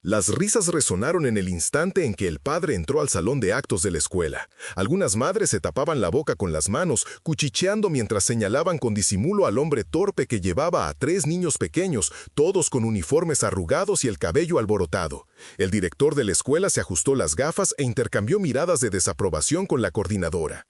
Las risas resonaron en el instante en que el padre entró al salón de actos de la escuela. Algunas madres se tapaban la boca con las manos, cuchicheando mientras señalaban con disimulo al hombre torpe que llevaba a 3 niños pequeños, todos con uniformes arrugados y el cabello alborotado. El director de la escuela se ajustó las gafas e intercambió miradas de desaprobación con la coordinadora.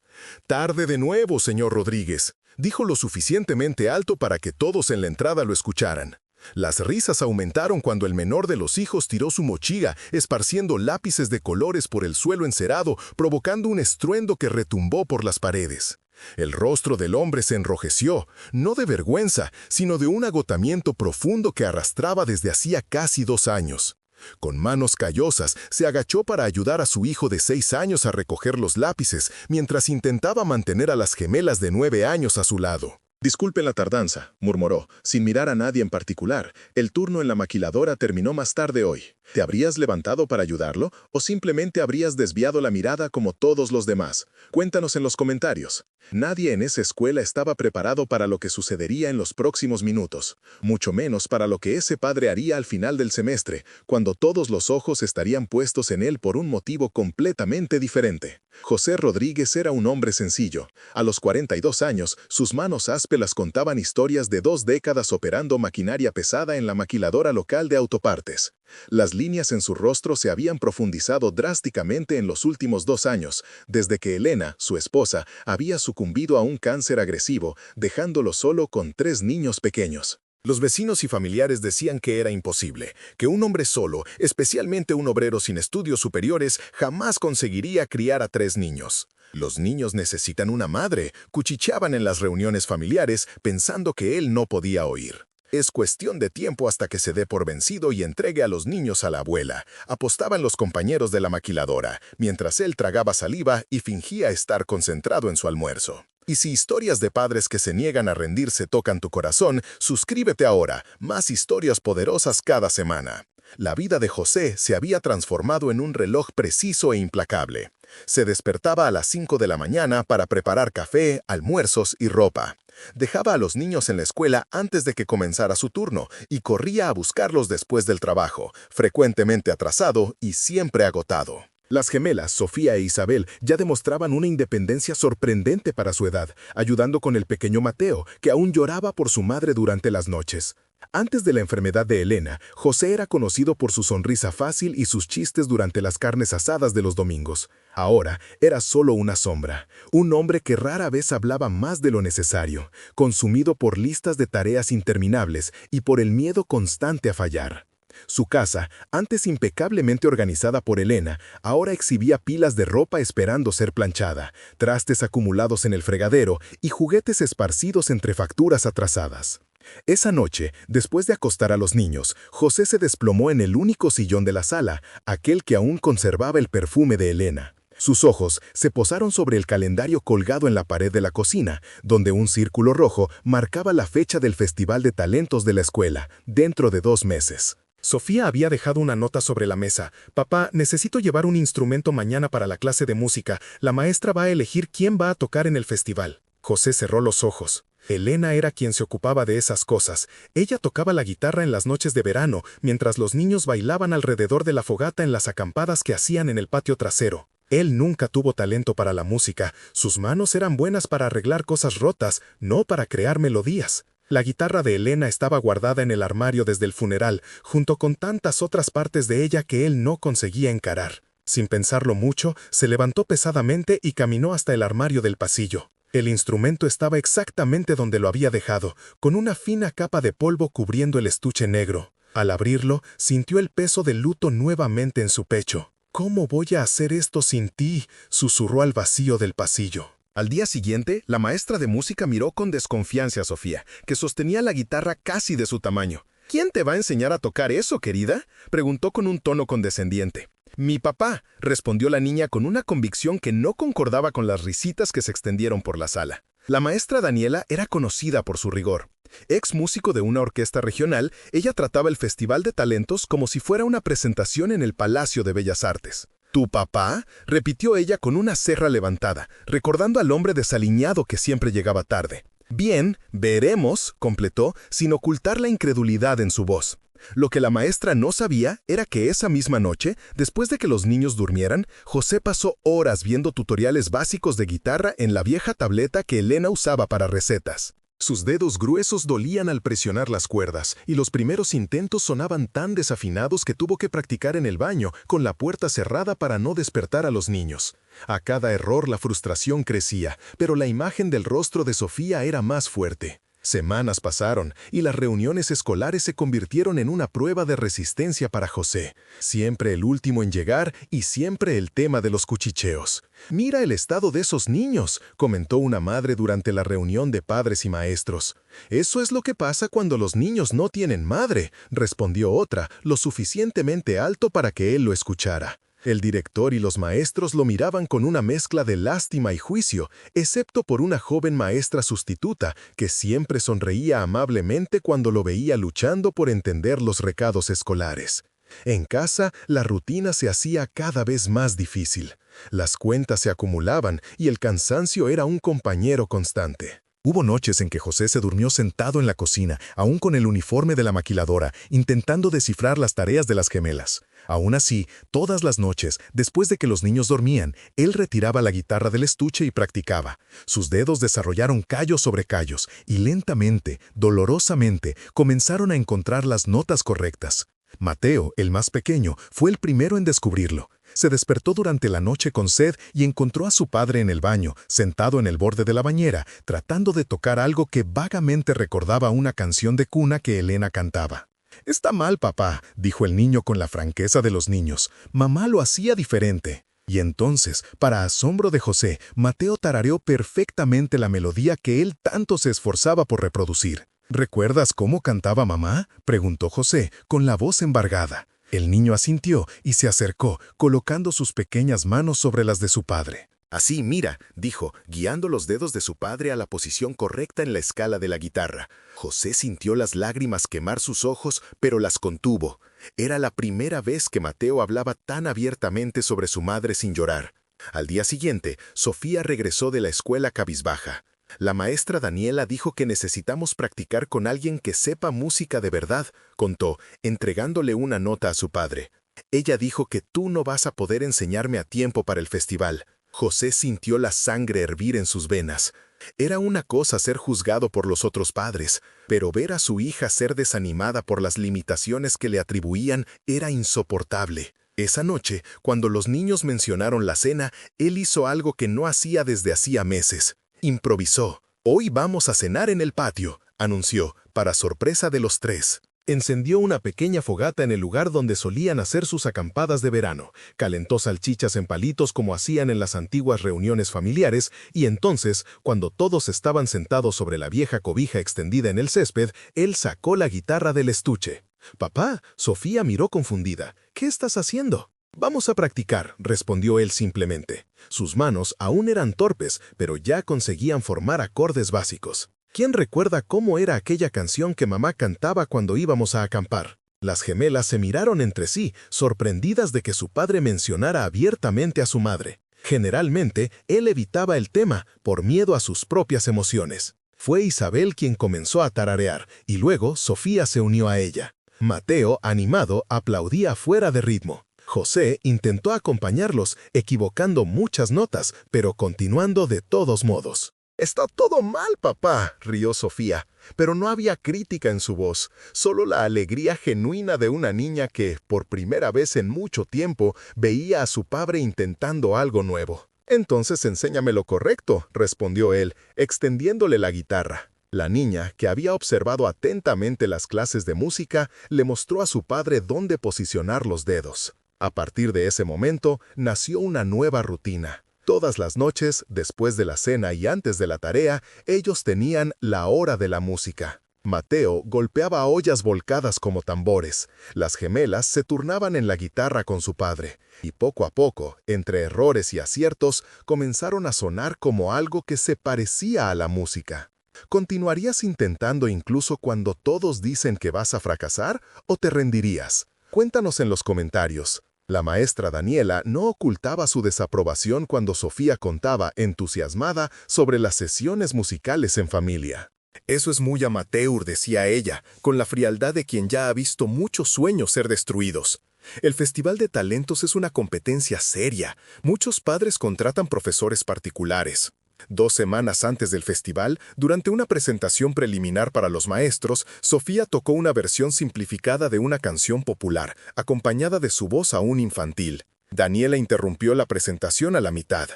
«Tarde de nuevo, señor Rodríguez», dijo lo suficientemente alto para que todos en la entrada lo escucharan. Las risas aumentaron cuando el menor de los hijos tiró su mochila, esparciendo lápices de colores por el suelo encerado, provocando un estruendo que retumbó por las paredes. El rostro del hombre se enrojeció, no de vergüenza, sino de un agotamiento profundo que arrastraba desde hacía casi 2 años. Con manos callosas, se agachó para ayudar a su hijo de 6 años a recoger los lápices, mientras intentaba mantener a las gemelas de 9 años a su lado. «Disculpen la tardanza», murmuró, sin mirar a nadie en particular. «El turno en la maquiladora terminó más tarde hoy. ¿Te habrías levantado para ayudarlo o simplemente habrías desviado la mirada como todos los demás? Cuéntanos en los comentarios». Nadie en esa escuela estaba preparado para lo que sucedería en los próximos minutos, mucho menos para lo que ese padre haría al final del semestre, cuando todos los ojos estarían puestos en él por un motivo completamente diferente. José Rodríguez era un hombre sencillo. A los 42 años, sus manos ásperas contaban historias de 2 décadas operando maquinaria pesada en la maquiladora local de autopartes. Las líneas en su rostro se habían profundizado drásticamente en los últimos 2 años, desde que Elena, su esposa, había sucumbido a un cáncer agresivo, dejándolo solo con 3 niños pequeños. Los vecinos y familiares decían que era imposible, que un hombre solo, especialmente un obrero sin estudios superiores, jamás conseguiría criar a 3 niños. «Los niños necesitan una madre», cuchicheaban en las reuniones familiares, pensando que él no podía oír. «Es cuestión de tiempo hasta que se dé por vencido y entregue a los niños a la abuela», apostaban los compañeros de la maquiladora, mientras él tragaba saliva y fingía estar concentrado en su almuerzo. Y si historias de padres que se niegan a rendirse tocan tu corazón, suscríbete ahora, más historias poderosas cada semana. La vida de José se había transformado en un reloj preciso e implacable. Se despertaba a las 5 de la mañana para preparar café, almuerzos y ropa. Dejaba a los niños en la escuela antes de que comenzara su turno y corría a buscarlos después del trabajo, frecuentemente atrasado y siempre agotado. Las gemelas, Sofía e Isabel, ya demostraban una independencia sorprendente para su edad, ayudando con el pequeño Mateo, que aún lloraba por su madre durante las noches. Antes de la enfermedad de Elena, José era conocido por su sonrisa fácil y sus chistes durante las carnes asadas de los domingos. Ahora era solo una sombra, un hombre que rara vez hablaba más de lo necesario, consumido por listas de tareas interminables y por el miedo constante a fallar. Su casa, antes impecablemente organizada por Elena, ahora exhibía pilas de ropa esperando ser planchada, trastes acumulados en el fregadero y juguetes esparcidos entre facturas atrasadas. Esa noche, después de acostar a los niños, José se desplomó en el único sillón de la sala, aquel que aún conservaba el perfume de Elena. Sus ojos se posaron sobre el calendario colgado en la pared de la cocina, donde un círculo rojo marcaba la fecha del Festival de Talentos de la escuela, dentro de 2 meses. Sofía había dejado una nota sobre la mesa. «Papá, necesito llevar un instrumento mañana para la clase de música. La maestra va a elegir quién va a tocar en el festival». José cerró los ojos. Elena era quien se ocupaba de esas cosas. Ella tocaba la guitarra en las noches de verano, mientras los niños bailaban alrededor de la fogata en las acampadas que hacían en el patio trasero. Él nunca tuvo talento para la música. Sus manos eran buenas para arreglar cosas rotas, no para crear melodías. La guitarra de Elena estaba guardada en el armario desde el funeral, junto con tantas otras partes de ella que él no conseguía encarar. Sin pensarlo mucho, se levantó pesadamente y caminó hasta el armario del pasillo. El instrumento estaba exactamente donde lo había dejado, con una fina capa de polvo cubriendo el estuche negro. Al abrirlo, sintió el peso del luto nuevamente en su pecho. «¿Cómo voy a hacer esto sin ti?», susurró al vacío del pasillo. Al día siguiente, la maestra de música miró con desconfianza a Sofía, que sostenía la guitarra casi de su tamaño. «¿Quién te va a enseñar a tocar eso, querida?», preguntó con un tono condescendiente. «Mi papá», respondió la niña con una convicción que no concordaba con las risitas que se extendieron por la sala. La maestra Daniela era conocida por su rigor. Ex músico de una orquesta regional, ella trataba el Festival de Talentos como si fuera una presentación en el Palacio de Bellas Artes. «¿Tu papá?», repitió ella con una ceja levantada, recordando al hombre desaliñado que siempre llegaba tarde. «Bien, veremos», completó, sin ocultar la incredulidad en su voz. Lo que la maestra no sabía era que esa misma noche, después de que los niños durmieran, José pasó horas viendo tutoriales básicos de guitarra en la vieja tableta que Elena usaba para recetas. Sus dedos gruesos dolían al presionar las cuerdas, y los primeros intentos sonaban tan desafinados que tuvo que practicar en el baño, con la puerta cerrada para no despertar a los niños. A cada error la frustración crecía, pero la imagen del rostro de Sofía era más fuerte. Semanas pasaron, y las reuniones escolares se convirtieron en una prueba de resistencia para José. Siempre el último en llegar y siempre el tema de los cuchicheos. «Mira el estado de esos niños», comentó una madre durante la reunión de padres y maestros. «Eso es lo que pasa cuando los niños no tienen madre», respondió otra, lo suficientemente alto para que él lo escuchara. El director y los maestros lo miraban con una mezcla de lástima y juicio, excepto por una joven maestra sustituta que siempre sonreía amablemente cuando lo veía luchando por entender los recados escolares. En casa, la rutina se hacía cada vez más difícil. Las cuentas se acumulaban y el cansancio era un compañero constante. Hubo noches en que José se durmió sentado en la cocina, aún con el uniforme de la maquiladora, intentando descifrar las tareas de las gemelas. Aún así, todas las noches, después de que los niños dormían, él retiraba la guitarra del estuche y practicaba. Sus dedos desarrollaron callos sobre callos, y lentamente, dolorosamente, comenzaron a encontrar las notas correctas. Mateo, el más pequeño, fue el primero en descubrirlo. Se despertó durante la noche con sed y encontró a su padre en el baño, sentado en el borde de la bañera, tratando de tocar algo que vagamente recordaba una canción de cuna que Elena cantaba. «Está mal, papá», dijo el niño con la franqueza de los niños. «Mamá lo hacía diferente». Y entonces, para asombro de José, Mateo tarareó perfectamente la melodía que él tanto se esforzaba por reproducir. «¿Recuerdas cómo cantaba mamá?», preguntó José, con la voz embargada. El niño asintió y se acercó, colocando sus pequeñas manos sobre las de su padre. «Así, mira», dijo, guiando los dedos de su padre a la posición correcta en la escala de la guitarra. José sintió las lágrimas quemar sus ojos, pero las contuvo. Era la primera vez que Mateo hablaba tan abiertamente sobre su madre sin llorar. Al día siguiente, Sofía regresó de la escuela cabizbaja. «La maestra Daniela dijo que necesitamos practicar con alguien que sepa música de verdad», contó, entregándole una nota a su padre. «Ella dijo que tú no vas a poder enseñarme a tiempo para el festival». José sintió la sangre hervir en sus venas. Era una cosa ser juzgado por los otros padres, pero ver a su hija ser desanimada por las limitaciones que le atribuían era insoportable. Esa noche, cuando los niños mencionaron la cena, él hizo algo que no hacía desde hacía meses. Improvisó. «Hoy vamos a cenar en el patio», anunció, para sorpresa de los tres. Encendió una pequeña fogata en el lugar donde solían hacer sus acampadas de verano, calentó salchichas en palitos como hacían en las antiguas reuniones familiares, y entonces, cuando todos estaban sentados sobre la vieja cobija extendida en el césped, él sacó la guitarra del estuche. «Papá», Sofía miró confundida. «¿Qué estás haciendo?» «Vamos a practicar», respondió él simplemente. Sus manos aún eran torpes, pero ya conseguían formar acordes básicos. ¿Quién recuerda cómo era aquella canción que mamá cantaba cuando íbamos a acampar? Las gemelas se miraron entre sí, sorprendidas de que su padre mencionara abiertamente a su madre. Generalmente, él evitaba el tema por miedo a sus propias emociones. Fue Isabel quien comenzó a tararear, y luego Sofía se unió a ella. Mateo, animado, aplaudía fuera de ritmo. José intentó acompañarlos, equivocando muchas notas, pero continuando de todos modos. «Está todo mal, papá», rió Sofía, pero no había crítica en su voz, solo la alegría genuina de una niña que, por primera vez en mucho tiempo, veía a su padre intentando algo nuevo. «Entonces enséñame lo correcto», respondió él, extendiéndole la guitarra. La niña, que había observado atentamente las clases de música, le mostró a su padre dónde posicionar los dedos. A partir de ese momento, nació una nueva rutina. Todas las noches, después de la cena y antes de la tarea, ellos tenían la hora de la música. Mateo golpeaba ollas volcadas como tambores. Las gemelas se turnaban en la guitarra con su padre, y poco a poco, entre errores y aciertos, comenzaron a sonar como algo que se parecía a la música. ¿Continuarías intentando incluso cuando todos dicen que vas a fracasar o te rendirías? Cuéntanos en los comentarios. La maestra Daniela no ocultaba su desaprobación cuando Sofía contaba, entusiasmada, sobre las sesiones musicales en familia. Eso es muy amateur, decía ella, con la frialdad de quien ya ha visto muchos sueños ser destruidos. El Festival de Talentos es una competencia seria. Muchos padres contratan profesores particulares. 2 semanas antes del festival, durante una presentación preliminar para los maestros, Sofía tocó una versión simplificada de una canción popular, acompañada de su voz aún infantil. Daniela interrumpió la presentación a la mitad.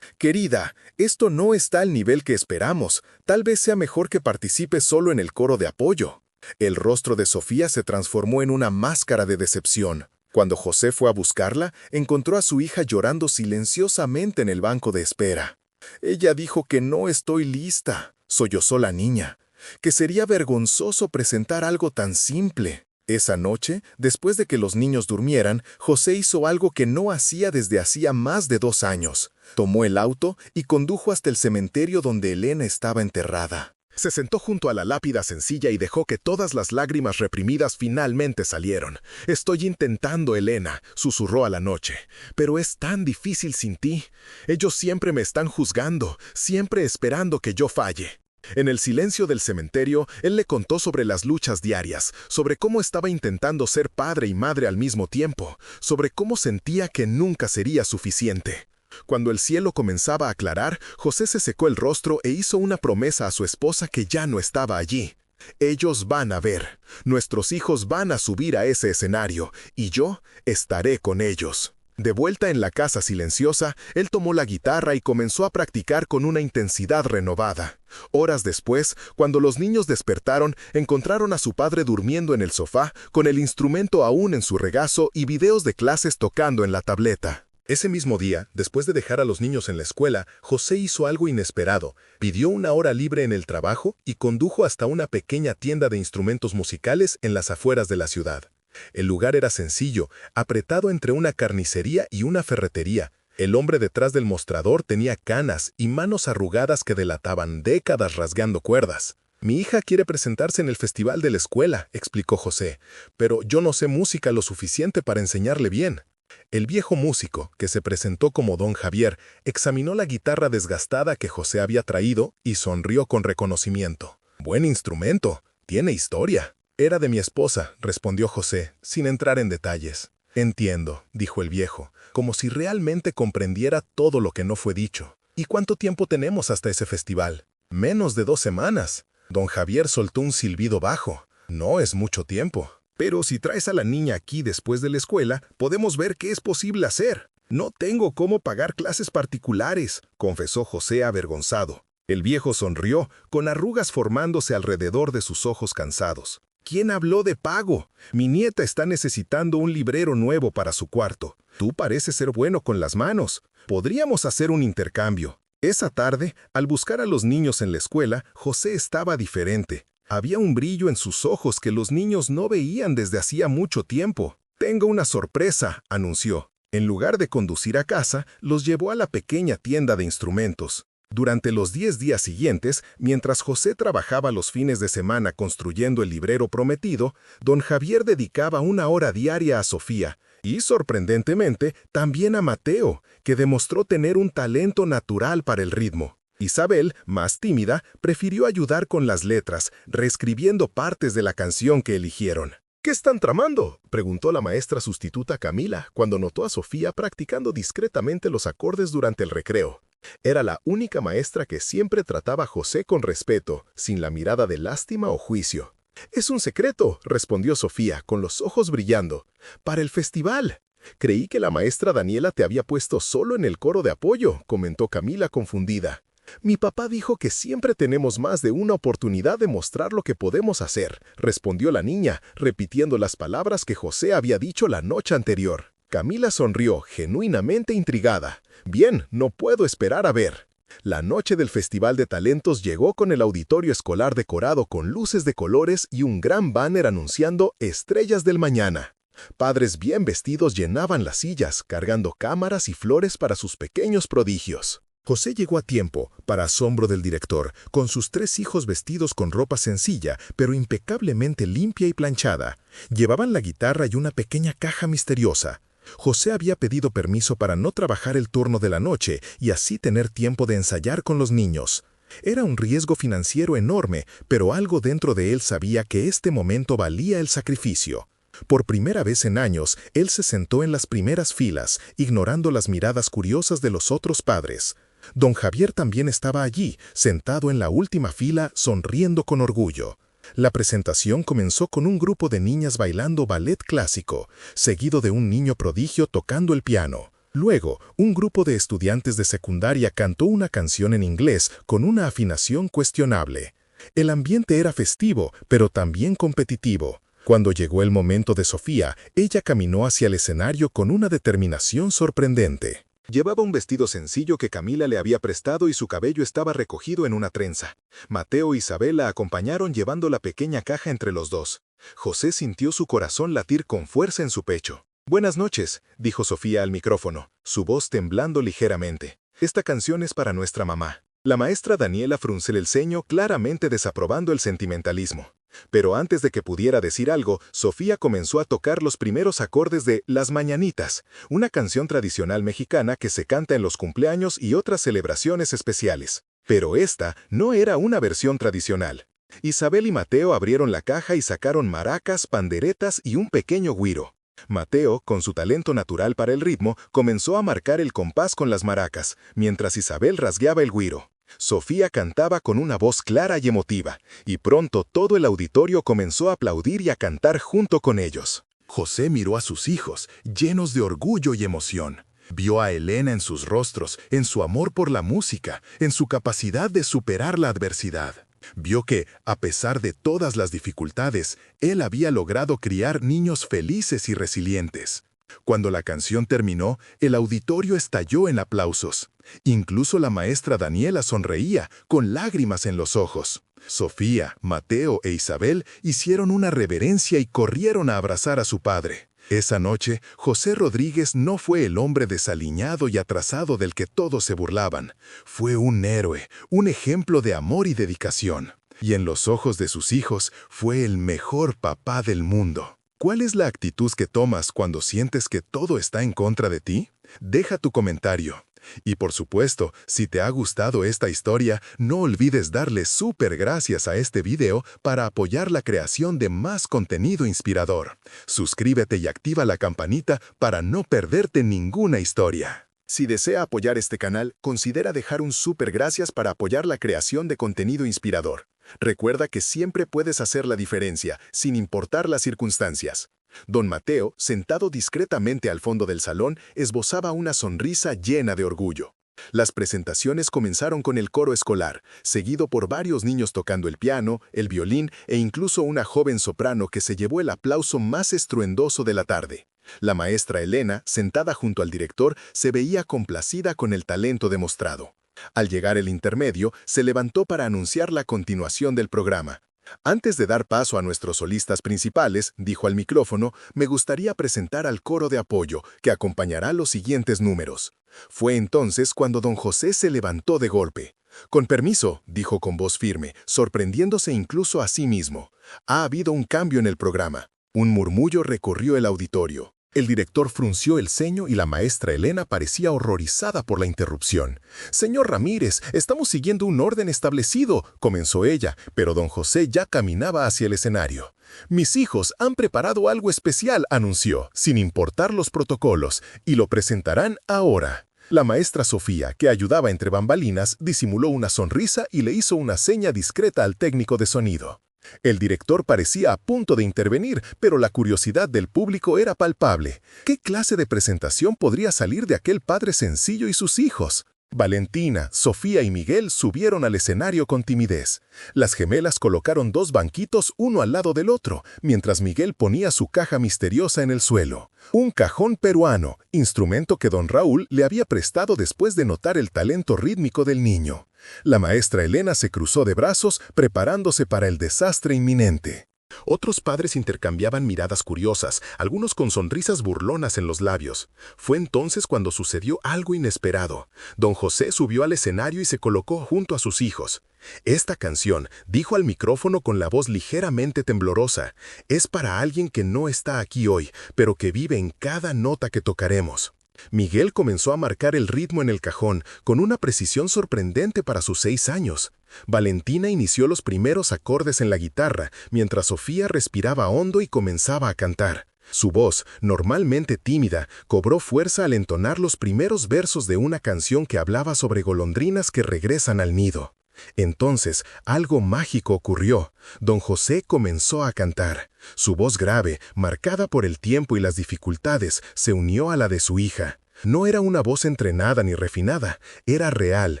«Querida, esto no está al nivel que esperamos. Tal vez sea mejor que participes solo en el coro de apoyo». El rostro de Sofía se transformó en una máscara de decepción. Cuando José fue a buscarla, encontró a su hija llorando silenciosamente en el banco de espera. «Ella dijo que no estoy lista», sollozó la niña, «que sería vergonzoso presentar algo tan simple». Esa noche, después de que los niños durmieran, José hizo algo que no hacía desde hacía más de 2 años. Tomó el auto y condujo hasta el cementerio donde Elena estaba enterrada. Se sentó junto a la lápida sencilla y dejó que todas las lágrimas reprimidas finalmente salieron. «Estoy intentando, Elena», susurró a la noche, «pero es tan difícil sin ti. Ellos siempre me están juzgando, siempre esperando que yo falle». En el silencio del cementerio, él le contó sobre las luchas diarias, sobre cómo estaba intentando ser padre y madre al mismo tiempo, sobre cómo sentía que nunca sería suficiente. Cuando el cielo comenzaba a aclarar, José se secó el rostro e hizo una promesa a su esposa que ya no estaba allí. «Ellos van a ver, nuestros hijos van a subir a ese escenario, y yo estaré con ellos». De vuelta en la casa silenciosa, él tomó la guitarra y comenzó a practicar con una intensidad renovada. Horas después, cuando los niños despertaron, encontraron a su padre durmiendo en el sofá, con el instrumento aún en su regazo y videos de clases tocando en la tableta. Ese mismo día, después de dejar a los niños en la escuela, José hizo algo inesperado. Pidió una hora libre en el trabajo y condujo hasta una pequeña tienda de instrumentos musicales en las afueras de la ciudad. El lugar era sencillo, apretado entre una carnicería y una ferretería. El hombre detrás del mostrador tenía canas y manos arrugadas que delataban décadas rasgando cuerdas. «Mi hija quiere presentarse en el festival de la escuela», explicó José, «pero yo no sé música lo suficiente para enseñarle bien». El viejo músico, que se presentó como don Javier, examinó la guitarra desgastada que José había traído y sonrió con reconocimiento. «Buen instrumento, tiene historia». «Era de mi esposa», respondió José, sin entrar en detalles. «Entiendo», dijo el viejo, como si realmente comprendiera todo lo que no fue dicho. «¿Y cuánto tiempo tenemos hasta ese festival?» «Menos de 2 semanas». Don Javier soltó un silbido bajo. «No es mucho tiempo. Pero si traes a la niña aquí después de la escuela, podemos ver qué es posible hacer». «No tengo cómo pagar clases particulares», confesó José avergonzado. El viejo sonrió, con arrugas formándose alrededor de sus ojos cansados. «¿Quién habló de pago? Mi nieta está necesitando un librero nuevo para su cuarto. Tú pareces ser bueno con las manos. Podríamos hacer un intercambio». Esa tarde, al buscar a los niños en la escuela, José estaba diferente. Había un brillo en sus ojos que los niños no veían desde hacía mucho tiempo. «Tengo una sorpresa», anunció. En lugar de conducir a casa, los llevó a la pequeña tienda de instrumentos. Durante los 10 días siguientes, mientras José trabajaba los fines de semana construyendo el librero prometido, don Javier dedicaba 1 hora diaria a Sofía y, sorprendentemente, también a Mateo, que demostró tener un talento natural para el ritmo. Isabel, más tímida, prefirió ayudar con las letras, reescribiendo partes de la canción que eligieron. «¿Qué están tramando?», preguntó la maestra sustituta Camila, cuando notó a Sofía practicando discretamente los acordes durante el recreo. Era la única maestra que siempre trataba a José con respeto, sin la mirada de lástima o juicio. «Es un secreto», respondió Sofía, con los ojos brillando. «Para el festival». «Creí que la maestra Daniela te había puesto solo en el coro de apoyo», comentó Camila confundida. «Mi papá dijo que siempre tenemos más de una oportunidad de mostrar lo que podemos hacer», respondió la niña, repitiendo las palabras que José había dicho la noche anterior. Camila sonrió, genuinamente intrigada. «Bien, no puedo esperar a ver». La noche del Festival de Talentos llegó con el auditorio escolar decorado con luces de colores y un gran banner anunciando Estrellas del Mañana. Padres bien vestidos llenaban las sillas, cargando cámaras y flores para sus pequeños prodigios. José llegó a tiempo, para asombro del director, con sus 3 hijos vestidos con ropa sencilla, pero impecablemente limpia y planchada. Llevaban la guitarra y una pequeña caja misteriosa. José había pedido permiso para no trabajar el turno de la noche y así tener tiempo de ensayar con los niños. Era un riesgo financiero enorme, pero algo dentro de él sabía que este momento valía el sacrificio. Por primera vez en años, él se sentó en las primeras filas, ignorando las miradas curiosas de los otros padres. Don Javier también estaba allí, sentado en la última fila, sonriendo con orgullo. La presentación comenzó con un grupo de niñas bailando ballet clásico, seguido de un niño prodigio tocando el piano. Luego, un grupo de estudiantes de secundaria cantó una canción en inglés con una afinación cuestionable. El ambiente era festivo, pero también competitivo. Cuando llegó el momento de Sofía, ella caminó hacia el escenario con una determinación sorprendente. Llevaba un vestido sencillo que Camila le había prestado y su cabello estaba recogido en una trenza. Mateo e Isabel la acompañaron llevando la pequeña caja entre los dos. José sintió su corazón latir con fuerza en su pecho. «Buenas noches», dijo Sofía al micrófono, su voz temblando ligeramente. «Esta canción es para nuestra mamá». La maestra Daniela frunció el ceño, claramente desaprobando el sentimentalismo. Pero antes de que pudiera decir algo, Sofía comenzó a tocar los primeros acordes de Las Mañanitas, una canción tradicional mexicana que se canta en los cumpleaños y otras celebraciones especiales. Pero esta no era una versión tradicional. Isabel y Mateo abrieron la caja y sacaron maracas, panderetas y un pequeño güiro. Mateo, con su talento natural para el ritmo, comenzó a marcar el compás con las maracas, mientras Isabel rasgueaba el güiro. Sofía cantaba con una voz clara y emotiva, y pronto todo el auditorio comenzó a aplaudir y a cantar junto con ellos. José miró a sus hijos, llenos de orgullo y emoción. Vio a Elena en sus rostros, en su amor por la música, en su capacidad de superar la adversidad. Vio que, a pesar de todas las dificultades, él había logrado criar niños felices y resilientes. Cuando la canción terminó, el auditorio estalló en aplausos. Incluso la maestra Daniela sonreía, con lágrimas en los ojos. Sofía, Mateo e Isabel hicieron una reverencia y corrieron a abrazar a su padre. Esa noche, José Rodríguez no fue el hombre desaliñado y atrasado del que todos se burlaban. Fue un héroe, un ejemplo de amor y dedicación. Y en los ojos de sus hijos, fue el mejor papá del mundo. ¿Cuál es la actitud que tomas cuando sientes que todo está en contra de ti? Deja tu comentario. Y por supuesto, si te ha gustado esta historia, no olvides darle súper gracias a este video para apoyar la creación de más contenido inspirador. Suscríbete y activa la campanita para no perderte ninguna historia. Si desea apoyar este canal, considera dejar un súper gracias para apoyar la creación de contenido inspirador. Recuerda que siempre puedes hacer la diferencia, sin importar las circunstancias. Don Mateo, sentado discretamente al fondo del salón, esbozaba una sonrisa llena de orgullo. Las presentaciones comenzaron con el coro escolar, seguido por varios niños tocando el piano, el violín e incluso una joven soprano que se llevó el aplauso más estruendoso de la tarde. La maestra Elena, sentada junto al director, se veía complacida con el talento demostrado. Al llegar el intermedio, se levantó para anunciar la continuación del programa. Antes de dar paso a nuestros solistas principales, dijo al micrófono, me gustaría presentar al coro de apoyo, que acompañará los siguientes números. Fue entonces cuando don José se levantó de golpe. Con permiso, dijo con voz firme, sorprendiéndose incluso a sí mismo. Ha habido un cambio en el programa. Un murmullo recorrió el auditorio. El director frunció el ceño y la maestra Elena parecía horrorizada por la interrupción. «Señor Ramírez, estamos siguiendo un orden establecido», comenzó ella, pero don José ya caminaba hacia el escenario. «Mis hijos han preparado algo especial», anunció, sin importar los protocolos, y lo presentarán ahora. La maestra Sofía, que ayudaba entre bambalinas, disimuló una sonrisa y le hizo una seña discreta al técnico de sonido. El director parecía a punto de intervenir, pero la curiosidad del público era palpable. ¿Qué clase de presentación podría salir de aquel padre sencillo y sus hijos? Valentina, Sofía y Miguel subieron al escenario con timidez. Las gemelas colocaron 2 banquitos uno al lado del otro, mientras Miguel ponía su caja misteriosa en el suelo. Un cajón peruano, instrumento que don Raúl le había prestado después de notar el talento rítmico del niño. La maestra Elena se cruzó de brazos, preparándose para el desastre inminente. Otros padres intercambiaban miradas curiosas, algunos con sonrisas burlonas en los labios. Fue entonces cuando sucedió algo inesperado. Don José subió al escenario y se colocó junto a sus hijos. Esta canción, dijo al micrófono con la voz ligeramente temblorosa, es para alguien que no está aquí hoy, pero que vive en cada nota que tocaremos. Miguel comenzó a marcar el ritmo en el cajón con una precisión sorprendente para sus 6 años. Valentina inició los primeros acordes en la guitarra, mientras Sofía respiraba hondo y comenzaba a cantar. Su voz, normalmente tímida, cobró fuerza al entonar los primeros versos de una canción que hablaba sobre golondrinas que regresan al nido. Entonces, algo mágico ocurrió. Don José comenzó a cantar. Su voz grave, marcada por el tiempo y las dificultades, se unió a la de su hija. No era una voz entrenada ni refinada, era real,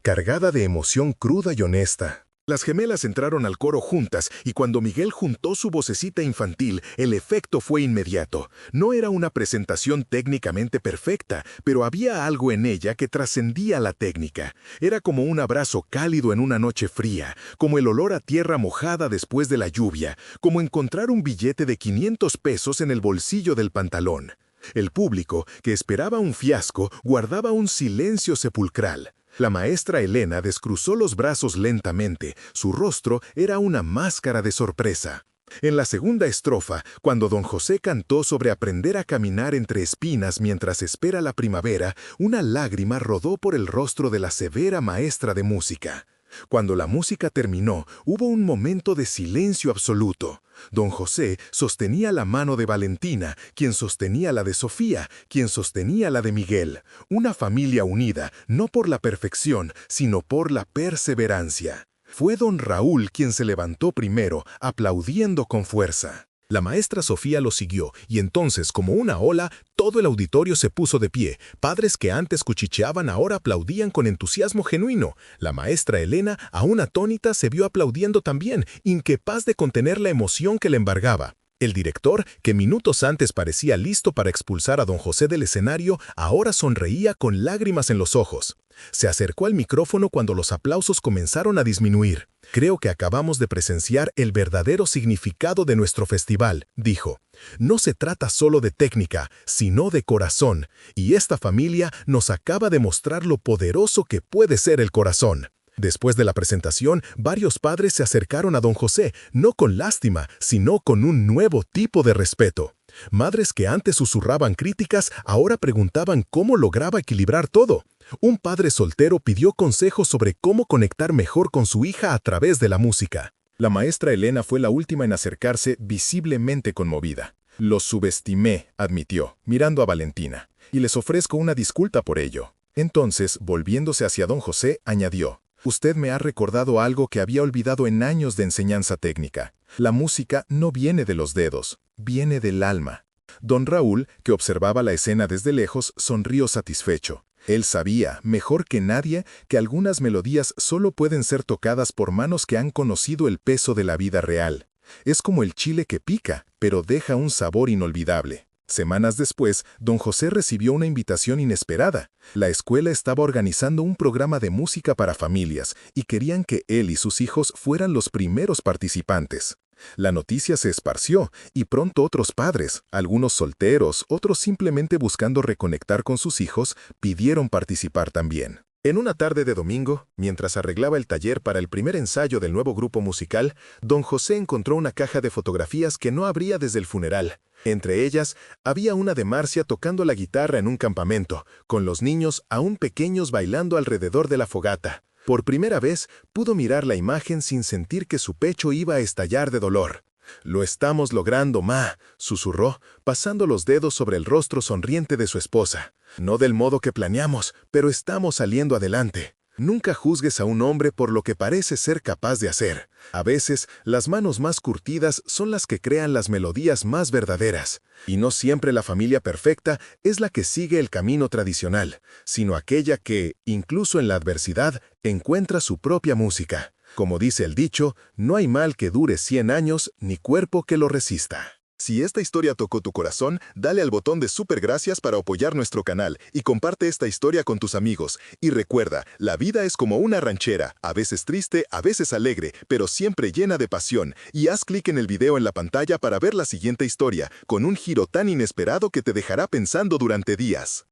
cargada de emoción cruda y honesta. Las gemelas entraron al coro juntas y cuando Miguel juntó su vocecita infantil, el efecto fue inmediato. No era una presentación técnicamente perfecta, pero había algo en ella que trascendía la técnica. Era como un abrazo cálido en una noche fría, como el olor a tierra mojada después de la lluvia, como encontrar un billete de 500 pesos en el bolsillo del pantalón. El público, que esperaba un fiasco, guardaba un silencio sepulcral. La maestra Elena descruzó los brazos lentamente. Su rostro era una máscara de sorpresa. En la segunda estrofa, cuando don José cantó sobre aprender a caminar entre espinas mientras espera la primavera, una lágrima rodó por el rostro de la severa maestra de música. Cuando la música terminó, hubo un momento de silencio absoluto. Don José sostenía la mano de Valentina, quien sostenía la de Sofía, quien sostenía la de Miguel. Una familia unida, no por la perfección, sino por la perseverancia. Fue don Raúl quien se levantó primero, aplaudiendo con fuerza. La maestra Sofía lo siguió, y entonces, como una ola, todo el auditorio se puso de pie. Padres que antes cuchicheaban ahora aplaudían con entusiasmo genuino. La maestra Elena, aún atónita, se vio aplaudiendo también, incapaz de contener la emoción que le embargaba. El director, que minutos antes parecía listo para expulsar a don José del escenario, ahora sonreía con lágrimas en los ojos. Se acercó al micrófono cuando los aplausos comenzaron a disminuir. «Creo que acabamos de presenciar el verdadero significado de nuestro festival», dijo. «No se trata solo de técnica, sino de corazón, y esta familia nos acaba de mostrar lo poderoso que puede ser el corazón». Después de la presentación, varios padres se acercaron a don José, no con lástima, sino con un nuevo tipo de respeto. Madres que antes susurraban críticas, ahora preguntaban cómo lograba equilibrar todo. Un padre soltero pidió consejos sobre cómo conectar mejor con su hija a través de la música. La maestra Elena fue la última en acercarse, visiblemente conmovida. «Los subestimé», admitió, mirando a Valentina, «y les ofrezco una disculpa por ello». Entonces, volviéndose hacia don José, añadió: «Usted me ha recordado algo que había olvidado en años de enseñanza técnica. La música no viene de los dedos, viene del alma». Don Raúl, que observaba la escena desde lejos, sonrió satisfecho. Él sabía, mejor que nadie, que algunas melodías solo pueden ser tocadas por manos que han conocido el peso de la vida real. Es como el chile que pica, pero deja un sabor inolvidable. Semanas después, don José recibió una invitación inesperada. La escuela estaba organizando un programa de música para familias y querían que él y sus hijos fueran los primeros participantes. La noticia se esparció y pronto otros padres, algunos solteros, otros simplemente buscando reconectar con sus hijos, pidieron participar también. En una tarde de domingo, mientras arreglaba el taller para el primer ensayo del nuevo grupo musical, don José encontró una caja de fotografías que no abría desde el funeral. Entre ellas, había una de Marcia tocando la guitarra en un campamento, con los niños aún pequeños bailando alrededor de la fogata. Por primera vez, pudo mirar la imagen sin sentir que su pecho iba a estallar de dolor. «Lo estamos logrando, ma», susurró, pasando los dedos sobre el rostro sonriente de su esposa. «No del modo que planeamos, pero estamos saliendo adelante». Nunca juzgues a un hombre por lo que parece ser capaz de hacer. A veces, las manos más curtidas son las que crean las melodías más verdaderas. Y no siempre la familia perfecta es la que sigue el camino tradicional, sino aquella que, incluso en la adversidad, encuentra su propia música. Como dice el dicho, no hay mal que dure 100 años ni cuerpo que lo resista. Si esta historia tocó tu corazón, dale al botón de super gracias para apoyar nuestro canal y comparte esta historia con tus amigos. Y recuerda, la vida es como una ranchera, a veces triste, a veces alegre, pero siempre llena de pasión. Y haz clic en el video en la pantalla para ver la siguiente historia, con un giro tan inesperado que te dejará pensando durante días.